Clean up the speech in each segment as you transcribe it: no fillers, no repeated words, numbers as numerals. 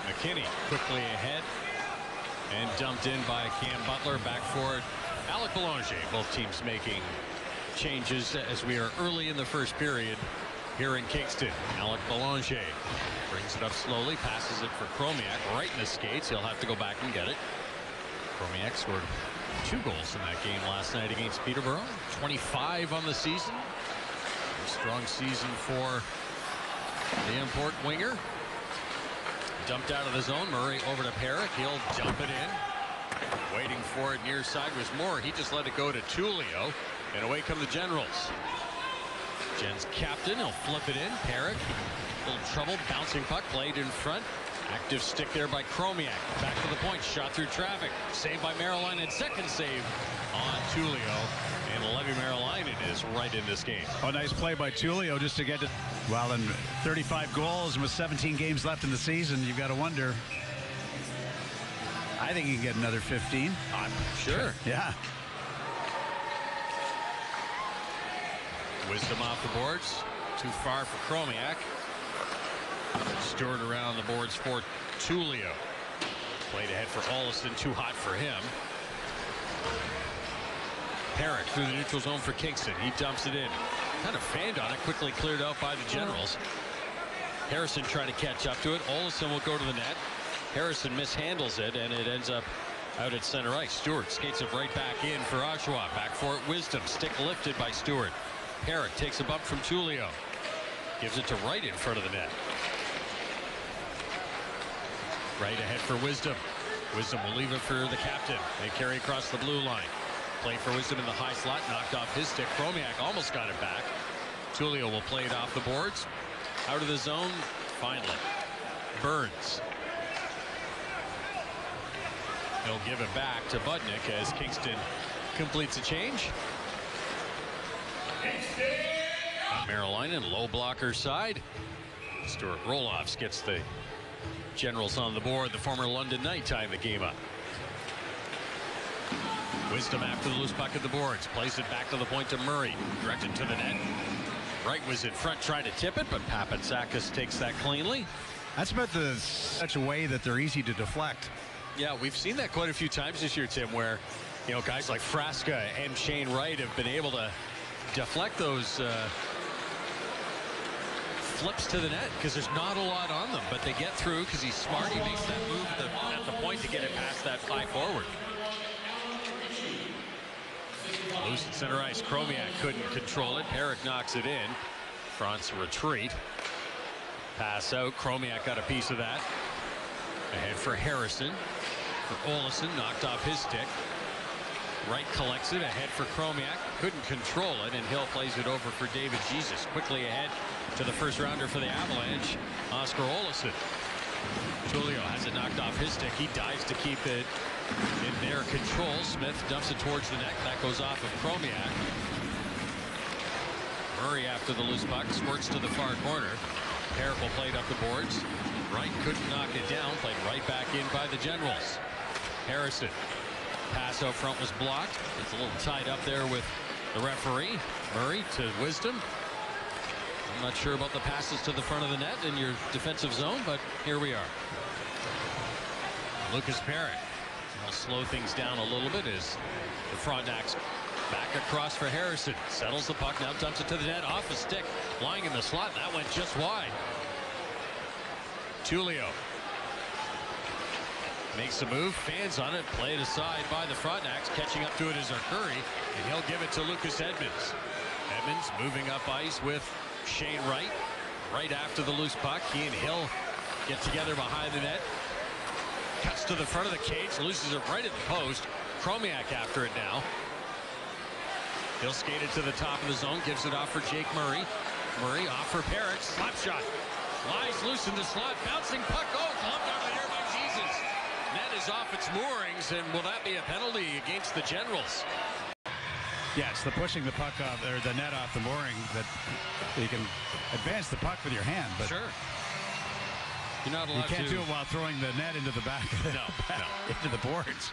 McKinney quickly ahead and dumped in by Cam Butler. Back for it, Alec Boulanger. Both teams making changes as we are early in the first period here in Kingston. Alec Boulanger brings it up slowly, passes it for Chromiak right in the skates. He'll have to go back and get it. Chromiak scored 2 goals in that game last night against Peterborough. 25 on the season. A strong season for the import winger. Dumped out of the zone. Murray over to Perrick. He'll dump it in. Waiting for it near side was Moore. He just let it go to Tullio. And away come the Generals. Gen's captain. He'll flip it in. Perrick. A little trouble. Bouncing puck. Played in front. Active stick there by Chromiak. Back to the point. Shot through traffic. Saved by Marilainen. Second save on Tullio. And Levi Marilainen is right in this game. Oh, nice play by Tullio just to get to, well, in 35 goals and with 17 games left in the season, you've got to wonder. I think he can get another 15. I'm sure. Yeah. Wisdom off the boards. Too far for Chromiak. Stewart around the boards for Tullio. Played ahead for Olsen. Too hot for him. Perrick through the neutral zone for Kingston. He dumps it in. Kind of fanned on it. Quickly cleared out by the Generals. Harrison trying to catch up to it. Olsen will go to the net. Harrison mishandles it, and it ends up out at center ice. Stewart skates it right back in for Oshawa. Back for it, Wisdom. Stick lifted by Stewart. Perrick takes a bump from Tullio. Gives it to Wright in front of the net. Right ahead for Wisdom. Wisdom will leave it for the captain. They carry across the blue line. Play for Wisdom in the high slot. Knocked off his stick. Chromiak almost got it back. Tullio will play it off the boards. Out of the zone. Finally. Burns. He'll give it back to Budnick as Kingston completes a change. Marilainen, low blocker side. Stuart Roloffs gets the Generals on the board. The former London Knight tying the game up. Wisdom after the loose puck at the boards. Plays it back to the point to Murray. Directed to the net. Wright was in front trying to tip it, but Papatsakis takes that cleanly. That's about such a way that they're easy to deflect. Yeah, we've seen that quite a few times this year, Tim, where, you know, guys like Frasca and Shane Wright have been able to deflect those flips to the net because there's not a lot on them, but they get through because he's smart. He makes that move at the point to get it past that fly forward. Loose at center ice. Chromiak couldn't control it. Perrick knocks it in. Front's retreat. Pass out. Chromiak got a piece of that. Ahead for Harrison. For Olsen, knocked off his stick. Wright collects it. Ahead for Chromiak. Couldn't control it, and Hill plays it over for David Jesus. Quickly ahead to the first rounder for the Avalanche, Oscar Olsen. Tullio has it knocked off his stick. He dives to keep it in their control. Smith dumps it towards the net. That goes off of Chromiak. Murray after the loose puck squirts to the far corner. Perrick will play it up the boards. Wright couldn't knock it down. Played right back in by the Generals. Harrison. Pass out front was blocked. It's a little tied up there with the referee. Murray to Wisdom. I'm not sure about the passes to the front of the net in your defensive zone, but here we are. Lucas Perrick. I'll slow things down a little bit as the Frontenacs back across for Harrison. Settles the puck, now dumps it to the net off a stick. Lying in the slot, and that went just wide. Tullio makes a move, fans on it, played aside by the Frontenacs. Catching up to it is Arcuri, and he'll give it to Lucas Edmonds. Edmonds moving up ice with Shane Wright. Right after the loose puck, he and Hill get together behind the net. Cuts to the front of the cage, loses it right at the post. Chromiak after it now. He'll skate it to the top of the zone, gives it off for Jake Murray. Murray off for Perrick, slap shot. Lies loose in the slot, bouncing puck. Oh, gloved out of the air by Jesus. Net is off its moorings, and will that be a penalty against the Generals? Yeah, it's the pushing the puck off, or the net off the mooring, that you can advance the puck with your hand, but sure. You're not allowed you can't do it while throwing the net into the back of no. into the boards.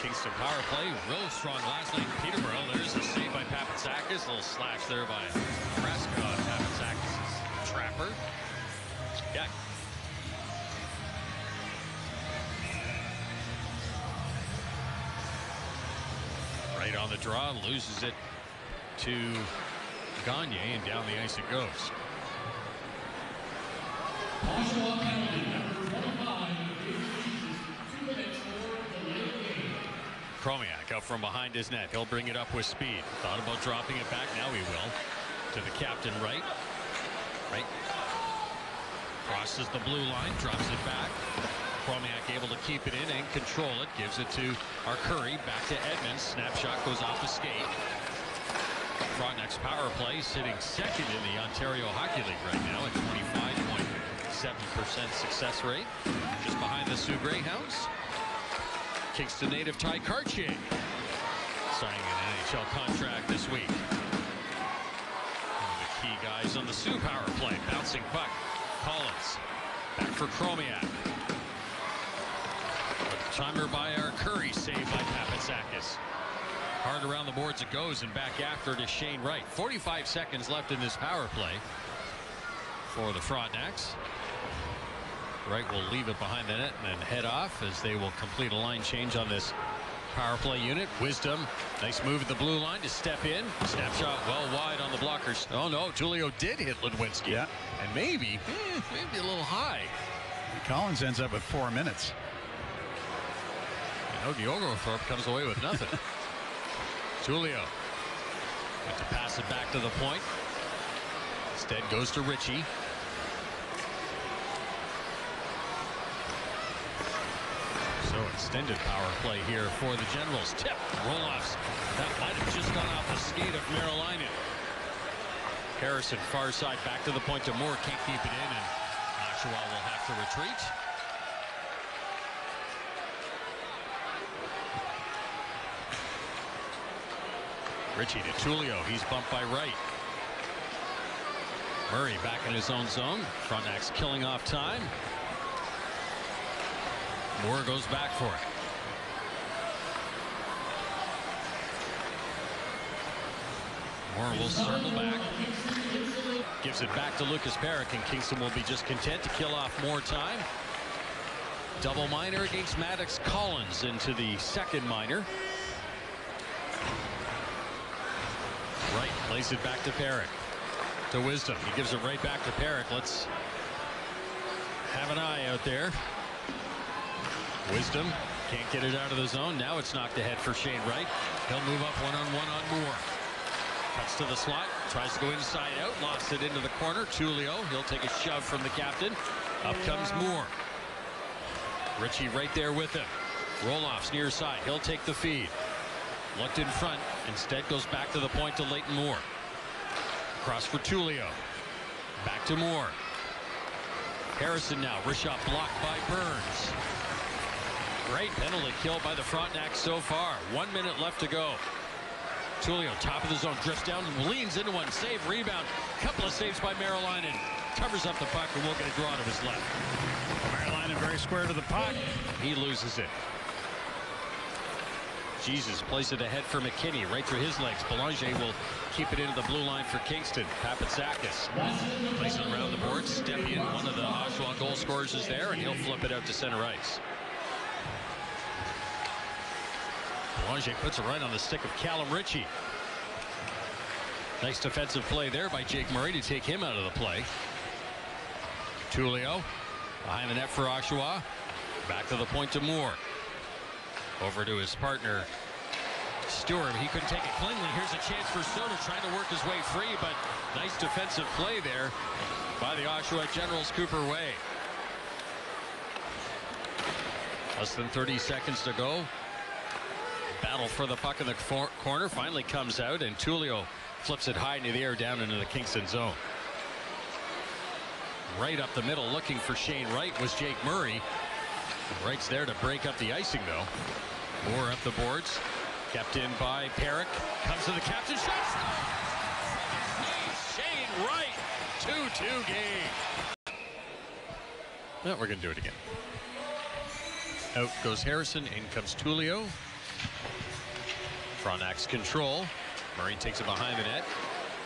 Kingston power play, real strong last night in Peterborough. There's a save by Papatsakis. A little slash there by Fresca on Papatsakis' trapper. Yeah. Right on the draw, loses it to Gagne, and down the ice it goes. Oshawa penalty, number 25, 2 minutes for the late game. Chromiak out from behind his net. He'll bring it up with speed. Thought about dropping it back. Now he will. To the captain, Wright. Wright crosses the blue line, drops it back. Chromiak able to keep it in and control it. Gives it to Arcuri. Back to Edmonds. Snapshot goes off the skate. Frontenac's power play sitting second in the Ontario Hockey League right now at 25.7% success rate. Just behind the Sioux Greyhounds. Kingston native Ty Cartier signing an NHL contract this week. One of the key guys on the Sioux power play. Bouncing puck. Collins. Back for Chromiak. Timer by Arcuri, saved by Papasakis. Hard around the boards it goes, and back after it is Shane Wright. 45 seconds left in this power play for the Frontenacs. Wright will leave it behind the net and then head off as they will complete a line change on this power play unit. Wisdom, nice move at the blue line to step in. Snapshot well wide on the blockers. Oh no, Tulio did hit Ludwinski. Yeah. And maybe a little high. Collins ends up with 4 minutes. And Ogie Oglethorpe comes away with nothing. Tulio went to pass it back to the point. Instead goes to Ritchie. So extended power play here for the Generals. Tip, roll-offs. That might have just gone off the skate of Marilainen. Harrison far side back to the point to Moore. Can't keep it in, and Oshawa will have to retreat. Ritchie to Tulio. He's bumped by Wright. Murray back in his own zone. Frontenac's killing off time. Moore goes back for it. Moore will circle back. Gives it back to Lucas Perrick, and Kingston will be just content to kill off more time. Double minor against Maddox Collins into the second minor. Wright plays it back to Perrick. To Wisdom. He gives it right back to Perrick. Let's have an eye out there. Wisdom can't get it out of the zone. Now it's knocked ahead for Shane Wright. He'll move up one-on-one on Moore. Cuts to the slot. Tries to go inside out. Lost it into the corner. Tulio. He'll take a shove from the captain. Up comes Moore. Ritchie right there with him. Roll-offs near side. He'll take the feed. Looked in front. Instead goes back to the point to Leighton Moore. Cross for Tulio. Back to Moore. Harrison now. Rishop blocked by Burns. Great penalty kill by the Frontenac so far. 1 minute left to go. Tulio, top of the zone, drifts down and leans into one. Save, rebound. Couple of saves by Marilainen. Covers up the puck and will get a draw to his left. Marilainen very square to the puck. He loses it. Jesus plays it ahead for McKinney. Right through his legs. Belanger will keep it into the blue line for Kingston. Papasakis plays it around the board. Stepien, one of the Oshawa goal scorers, is there, and he'll flip it out to center ice. Belanger puts it right on the stick of Callum Ritchie. Nice defensive play there by Jake Murray to take him out of the play. Tulio behind the net for Oshawa. Back to the point to Moore. Over to his partner Stewart. He couldn't take it cleanly. Here's a chance for Soda trying to work his way free, but nice defensive play there by the Oshawa Generals. Cooper Way. Less than 30 seconds to go. Battle for the puck in the corner finally comes out, and Tulio flips it high into the air down into the Kingston zone. Right up the middle looking for Shane Wright was Jake Murray. Wright's there to break up the icing though. Moore up the boards. Kept in by Perrick. Comes to the captain. Shot! Shane Wright. 2-2 game. Well, we're going to do it again. Out goes Harrison. In comes Tulio. Frontenac's control. Murray takes it behind the net.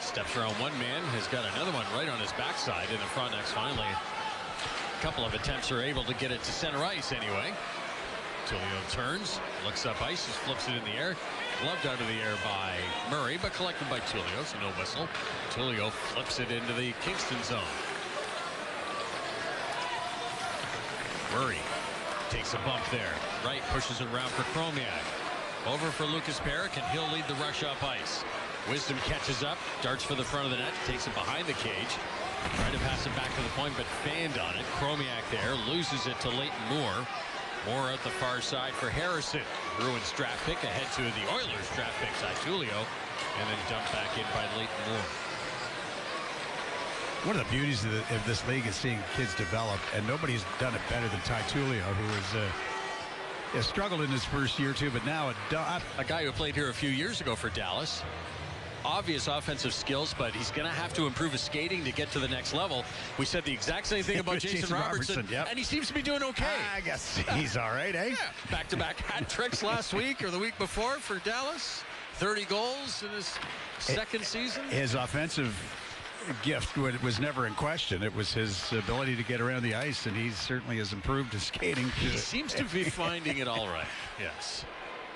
Steps around one man. Has got another one right on his backside. And the Frontenacs finally, a couple of attempts are able to get it to center ice anyway. Tulio turns. Looks up ice. Just flips it in the air. Gloved out of the air by Murray, but collected by Tullio, so no whistle. Tullio flips it into the Kingston zone. Murray takes a bump there. Wright pushes it around for Chromiak. Over for Lucas Perrick, and he'll lead the rush up ice. Wisdom catches up, darts for the front of the net, takes it behind the cage. Tried to pass it back to the point, but fanned on it. Chromiak there, loses it to Leighton Moore. Moore at the far side for Harrison. Bruins draft pick ahead to the Oilers draft pick, Tullio, and then dumped back in by Leighton Moore. One of the beauties of this league is seeing kids develop, and nobody's done it better than Tullio, who has struggled in his first year too, but now a guy who played here a few years ago for Dallas. Obvious offensive skills, but he's going to have to improve his skating to get to the next level. We said the exact same thing about Jason Robertson, yep. And he seems to be doing okay. I guess he's all right, eh? Yeah. Back-to-back hat tricks last week or the week before for Dallas. 30 goals in his second season. His offensive gift was never in question. It was his ability to get around the ice, and he certainly has improved his skating. He seems to be finding it all right. Yes.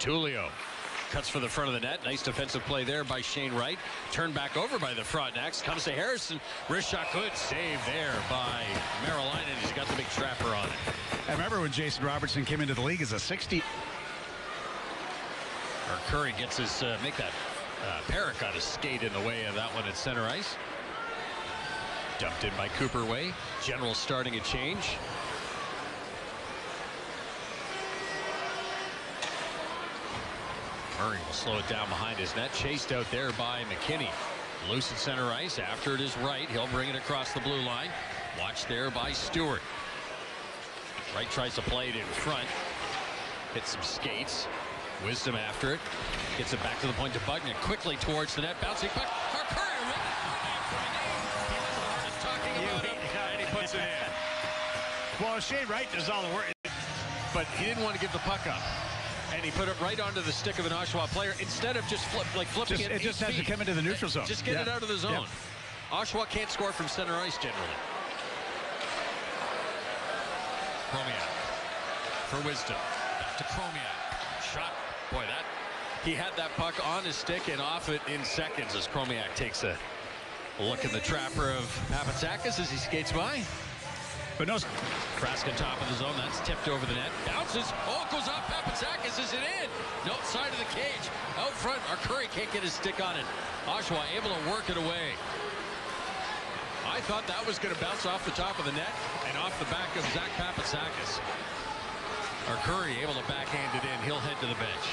Tullio cuts for the front of the net. Nice defensive play there by Shane Wright. Turned back over by the Frontenacs. Comes to Harrison. Wrist shot, good save there by Marilainen. He's got the big trapper on it. I remember when Jason Robertson came into the league as a 60. Or Curry gets his make that Perrick got his skate in the way of that one at center ice. Dumped in by Cooper Way. General starting a change. Murray will slow it down behind his net. Chased out there by McKinney. Loose at center ice. After it is Wright. He'll bring it across the blue line. Watched there by Stewart. Wright tries to play it in front. Hits some skates. Wisdom after it. Gets it back to the point to Bugnick. Quickly towards the net. Bouncing puck. Puts it in. Well, Shane Wright does all the work, but he didn't want to give the puck up, and he put it right onto the stick of an Oshawa player instead of just flipping it. It just has to come into the neutral zone. Just get it out of the zone. Oshawa can't score from center ice generally. Chromiak for Wisdom. Back to Chromiak. Shot. Boy, he had that puck on his stick and off it in seconds as Chromiak takes a look in the trapper of Papatsakis as he skates by. But no. Kraskin top of the zone. That's tipped over the net. Bounces. Oh, it goes off Papatsakis. Is it in? No, side of the cage. Out front. Our Curry can't get his stick on it. Oshawa able to work it away. I thought that was going to bounce off the top of the net and off the back of Zach Papatsakis. Our Curry able to backhand it in. He'll head to the bench.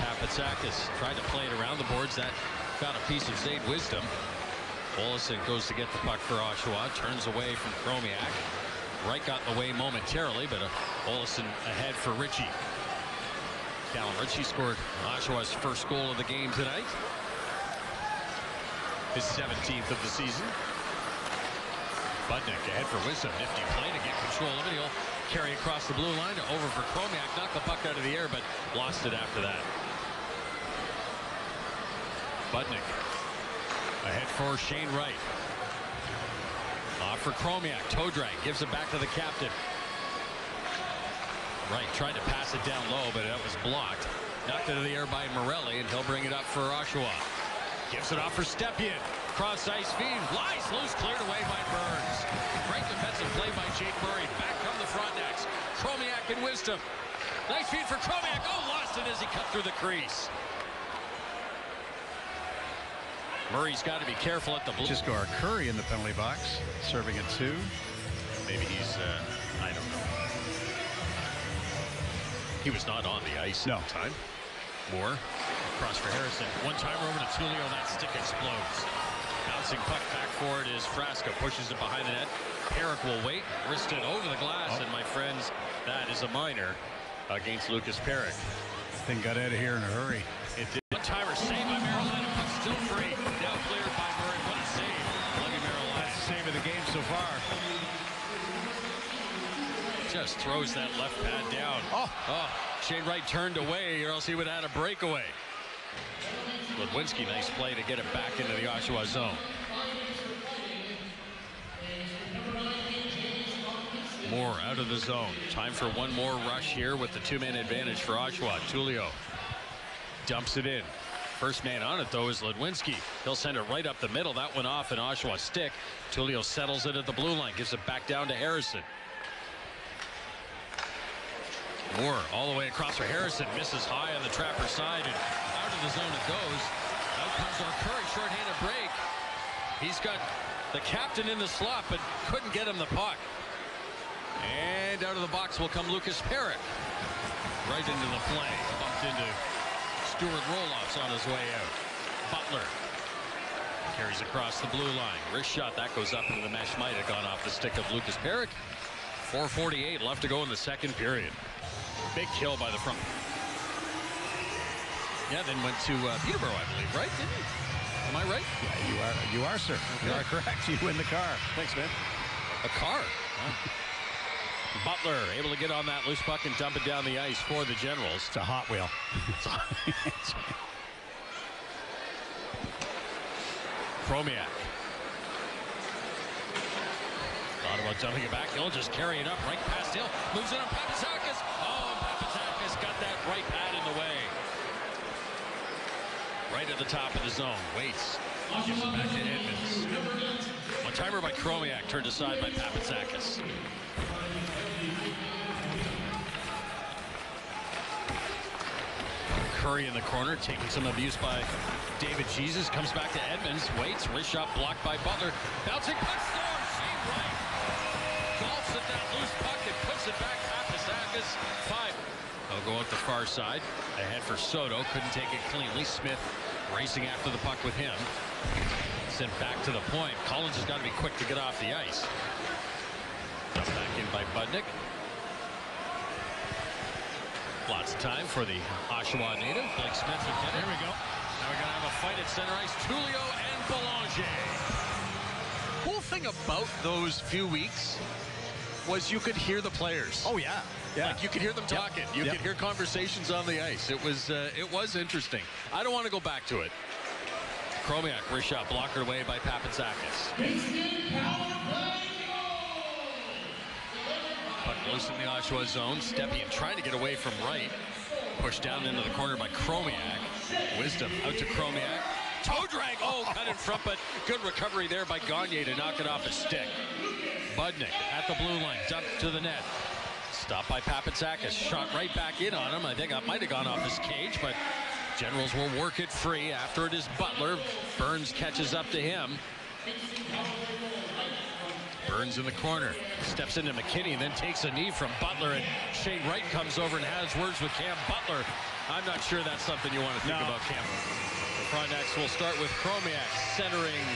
Papatsakis tried to play it around the boards. That got a piece of Zade Wisdom. Olsen goes to get the puck for Oshawa. Turns away from Chromiak. Wright got in the way momentarily, but Olsen ahead for Ritchie. Callum Ritchie scored Oshawa's first goal of the game tonight. His 17th of the season. Budnick ahead for Wisdom. Nifty play to get control of it. He'll carry across the blue line. Over for Chromiak. Knocked the puck out of the air, but lost it after that. Budnick ahead for Shane Wright. Off for Chromiak. Toe drag. Gives it back to the captain. Wright tried to pass it down low, but that was blocked. Knocked into the air by Morelli, and he'll bring it up for Oshawa. Gives it off for Stepien. Cross ice feed. Lies loose. Cleared away by Burns. Great defensive play by Jake Murray. Back come the Frontenacs. Chromiak and Wisdom. Nice feed for Chromiak. Oh, lost it as he cut through the crease. Murray's got to be careful at the blue. Just go our Curry in the penalty box, serving it 2. Maybe he's, I don't know. He was not on the ice at the time. Moore across for Harrison. One-timer over to Tullio. That stick explodes. Bouncing puck back forward is Frasca. Pushes it behind the net. Perrick will wait. Wrist it over the glass. And my friends, that is a minor against Lucas Perrick. Thing got out of here in a hurry. It did. One-timer saved by Marilainen. Puck still free. Now cleared by Murray. What a save. Lucky Marilainen. That's the save of the game so far. Just throws that left pad down. Oh, Shane Wright turned away, or else he would have had a breakaway. Ludwinski, nice play to get it back into the Oshawa zone. Moore out of the zone. Time for one more rush here with the 2-man advantage for Oshawa. Tullio dumps it in. First man on it, though, is Ludwinski. He'll send it right up the middle. That went off an Oshawa stick. Tullio settles it at the blue line, gives it back down to Harrison. Moore all the way across for Harrison, misses high on the trapper side, and out of the zone it goes. Out comes our Curry, short-handed break. He's got the captain in the slot, but couldn't get him the puck. And out of the box will come Lucas Perrick. Right into the play, bumped into Stuart Roloff's on his way out. Butler carries across the blue line. Wrist shot, that goes up into the mesh. Might have gone off the stick of Lucas Perrick. 4:48 left to go in the second period. Big kill by the front. Yeah, then went to Peterborough, I believe, right? Didn't he? Am I right? Yeah, you are, sir. Okay. You are correct. You win the car. Thanks, man. A car. Wow. Butler able to get on that loose puck and dump it down the ice for the Generals. It's a Hot Wheel. Chromiak. Thought about dumping it back. He'll just carry it up right past Hill. Moves it on Papazakis. Oh, Papazakis got that right pad in the way. Right at the top of the zone. Waits. Gives it back to Edmonds. One timer by Chromiak, turned aside by Papazakis. Curry in the corner, taking some abuse by David Jesus. Comes back to Edmonds. Waits. Wrist shot blocked by Butler. Bouncing puck score. Shane Wright golfs at that loose puck and puts it back. Papazakis. 5. They'll go out the far side. Ahead for Soto. Couldn't take it cleanly. Smith racing after the puck with him. Sent back to the point. Collins has got to be quick to get off the ice. Dumped back in by Budnick. Lots of time for the Oshawa native. Blake Smith will get it. Here we go. Now we're going to have a fight at center ice. Tullio and Belanger. Cool thing about those few weeks was you could hear the players. Oh, yeah. Yeah. Like you could hear them talking. You could hear conversations on the ice. It was interesting. I don't want to go back to it. Chromiak, wrist shot blocked away by Papazakis. Puck loose in the Oshawa zone. Stepien trying to get away from Wright. Pushed down into the corner by Chromiak. Wisdom out to Chromiak. Toe drag. Oh, cut in front, but good recovery there by Gagne to knock it off his stick. Budnick at the blue line. Dumped to the net. Stopped by Papazakis. Shot right back in on him. I think that might have gone off his cage, but Generals will work it free. After it is Butler. Burns catches up to him. Burns in the corner. Steps into McKinney and then takes a knee from Butler. And Shane Wright comes over and has words with Cam Butler. I'm not sure that's something you want to think about, Cam. The Frontenacs will start with Chromiak centering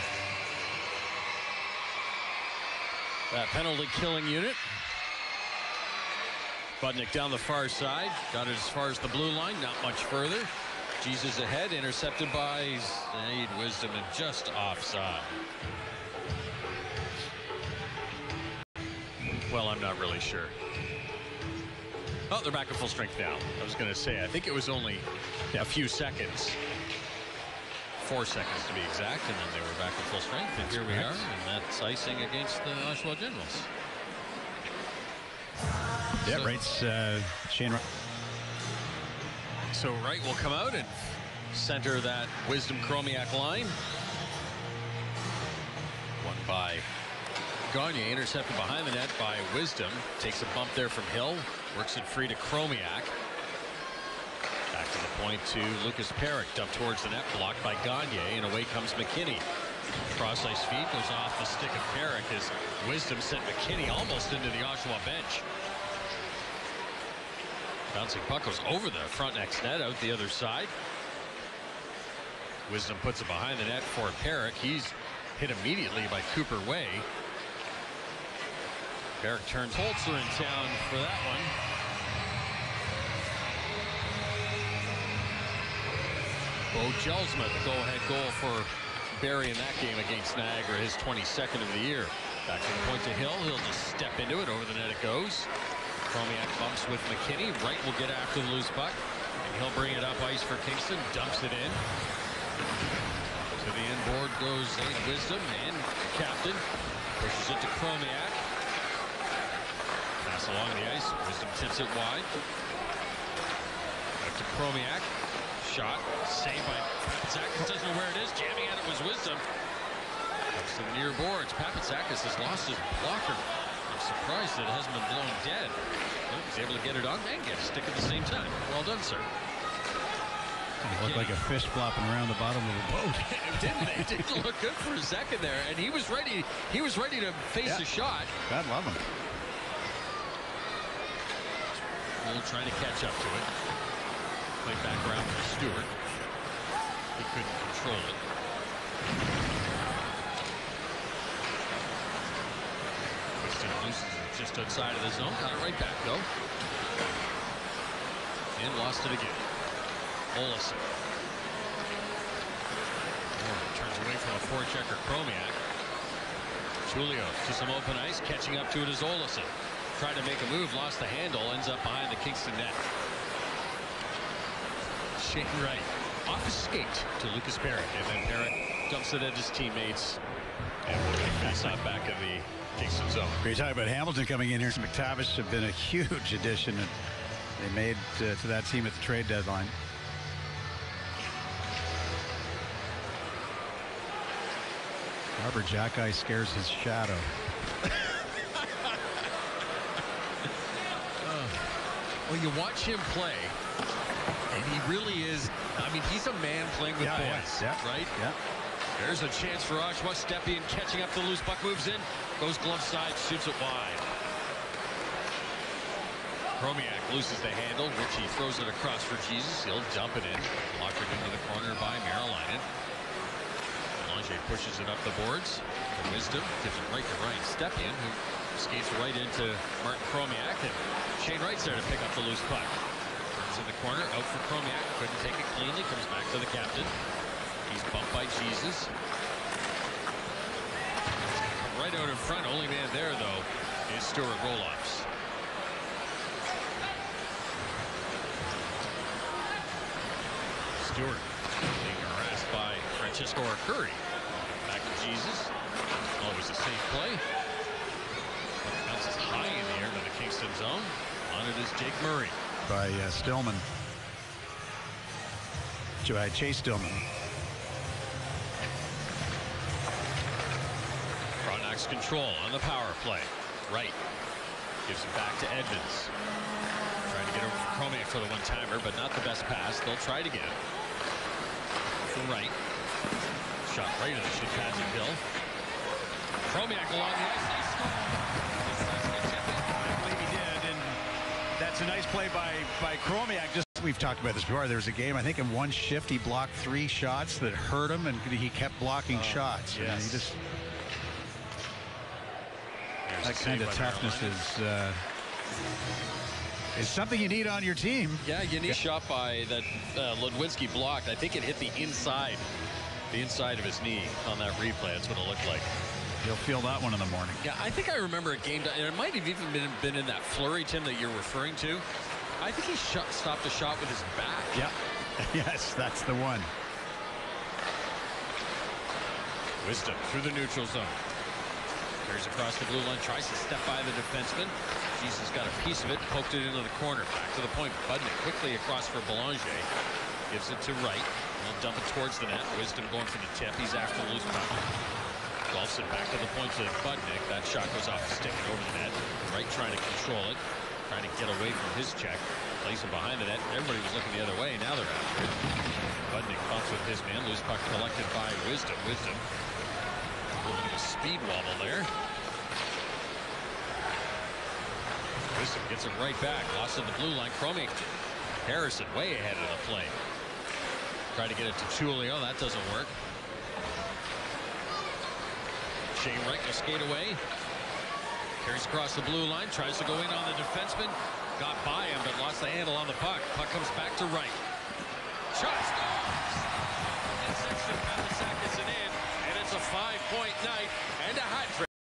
that penalty killing unit. Budnick down the far side. Got it as far as the blue line. Not much further. Jesus ahead. Intercepted by Zaid Wisdom and just offside. Well, I'm not really sure. Oh, they're back at full strength now. I was going to say, I think it was only a few seconds. 4 seconds to be exact, and then they were back at full strength. And here we are, and that's icing against the Oshawa Generals. Yeah, so, Wright's Shane Wright. So Wright will come out and center that Wisdom Chromiak line. One by Gagne, intercepted behind the net by Wisdom. Takes a bump there from Hill. Works it free to Chromiak. Back to the point to Lucas Perrick. Dumped towards the net, blocked by Gagne, and away comes McKinney. Cross ice feed goes off the stick of Perrick as Wisdom sent McKinney almost into the Oshawa bench. Bouncing puck goes over the Frontenac's net, out the other side. Wisdom puts it behind the net for Perrick. He's hit immediately by Cooper Way. Perrick turns. Holzer in town for that one. Bo Jelsma, the go-ahead goal for Barrie in that game against Niagara, his 22nd of the year. Back to the point to Hill. He'll just step into it. Over the net it goes. Chromiak bumps with McKinney. Wright will get after the loose puck, and he'll bring it up ice for Kingston. Dumps it in. To the end board goes Zaid Wisdom and captain. Pushes it to Chromiak. Pass along the ice. Wisdom tips it wide. Back to Chromiak. shot. Saved by Papatsakis. Doesn't know where it is. Jamming at it was Wisdom. Up to the near boards. Papatsakis has lost his blocker. I'm surprised that it hasn't been blown dead. Well, he's able to get it on and get a stick at the same time. Well done, sir. It looked like a fish flopping around the bottom of the boat. It didn't look good for a second there, and he was ready. He was ready to face a shot. God love him. Will trying to catch up to it. Played back around for Stewart. He couldn't control it. Wisdom loses it just outside of the zone. Got it right back though. And lost it again. Olsen. Turns away from a forechecker, Chromiak. Julio to some open ice, catching up to it is Olsen. Tried to make a move, lost the handle, ends up behind the Kingston net. Shane Wright off his skate to Lucas Perry, and then Perry dumps it at his teammates, and we'll get face off back in the Kingston zone. You're talking about Hamilton coming in here. McTavish have been a huge addition that they made to that team at the trade deadline. Robert Jackeye scares his shadow. Well, you watch him play, and he really is. I mean, he's a man playing with boys, right? Yeah. There's a chance for Oshawa. Stepien catching up the loose puck, moves in, goes glove side, shoots it wide. Chromiak loses the handle. Richie throws it across for Jesus. He'll dump it in. Locked it into the corner by Marilainen. Belanger pushes it up the boards. Wisdom gives it right to Ryan Stepien, who skates right into Martin Chromiak, and Shane Wright's there to pick up the loose puck. Turns in the corner, out for Chromiak. Couldn't take it cleanly. Comes back to the captain. He's bumped by Jesus. Right out in front. Only man there, though, is Stuart Roloffs. Stewart being harassed by Francisco Arcuri. Back to Jesus. Always a safe play. Bounces high in the air to the Kingston zone. On it is Jake Murray. By Stillman. Chase Stillman. Frontenac's control on the power play. Wright gives it back to Edmonds. Trying to get over for Chromiak for the one-timer, but not the best pass. They'll try it again. For Wright. Shot right in the shin pads of Hill. Chromiak along the ice. I believe he did, and that's a nice play by Chromiak. Just we've talked about this before. There was a game, I think, in one shift he blocked 3 shots that hurt him, and he kept blocking shots. Yes. He just that kind of toughness is something you need on your team. Yeah, you need a shot by that Ludwinski blocked. I think it hit the inside of his knee on that replay. That's what it looked like. You'll feel that one in the morning. Yeah, I think I remember a game, and it might have even been in that flurry, Tim, that you're referring to. I think he stopped a shot with his back. Yeah. Yes, that's the one. Wisdom through the neutral zone. Carries across the blue line, tries to step by the defenseman. Jesus got a piece of it, poked it into the corner. Back to the point. Budnick quickly across for Belanger. Gives it to Wright. He'll dump it towards the net. Wisdom going for the tip. He's after the loose puck. Golfs it back to the point to Budnick. That shot goes off the stick and over the net. Wright trying to control it. Trying to get away from his check. Plays him behind the net. Everybody was looking the other way. Now they're after it. Budnick bumps with his man. Loose puck collected by Wisdom. Wisdom. A little bit of a speed wobble there. Wisdom gets it right back. Lost in the blue line. Chromiak. Harrison way ahead of the play. Try to get it to Julio. That doesn't work. Shane Wright will skate away. Carries across the blue line. Tries to go in on the defenseman. Got by him, but lost the handle on the puck. Puck comes back to Wright. Shot scores! And Sexton Papatsakis it in. And it's a 5-point night and a hat trick.